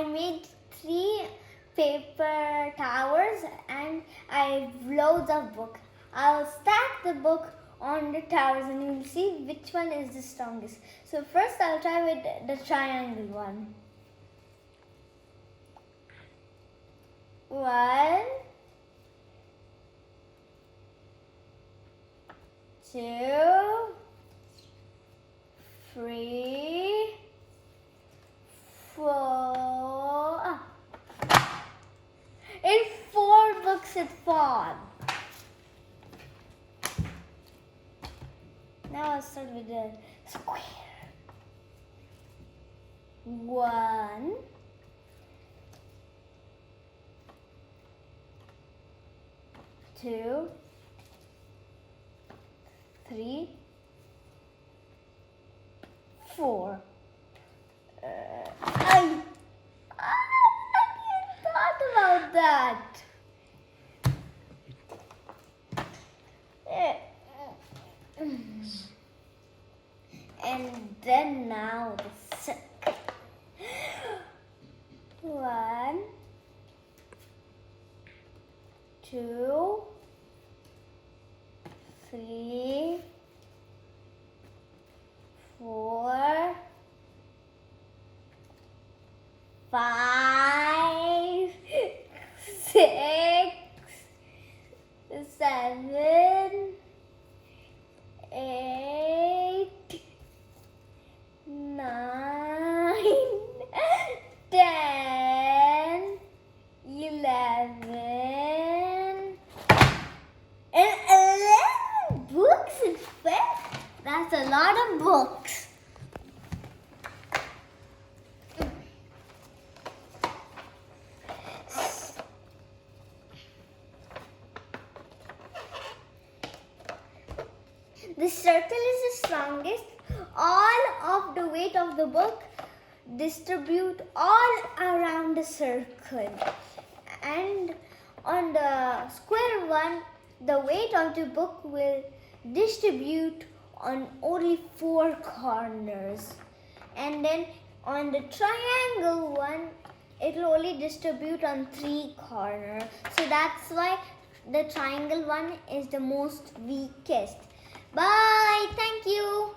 I made 3 paper towers and I have loads of books. I'll stack the book on the towers and you'll see which one is the strongest. So first I'll try with the triangle one. 1, 2, 3, 4. In 4 books it fall. Now I'll start with the square. 1, 2, 3, 4. I thought about that. And then now the circle. 1, 2, 3, 4, 5, 6, 7, 8, 9, 10, 11, and 11 books in fact. That's a lot of books. The circle is the strongest. All of the weight of the book distribute all around the circle. And on the square one, the weight of the book will distribute on only 4 corners. And then on the triangle one, it will only distribute on 3 corners. So that's why the triangle one is the most weakest. Bye. Thank you.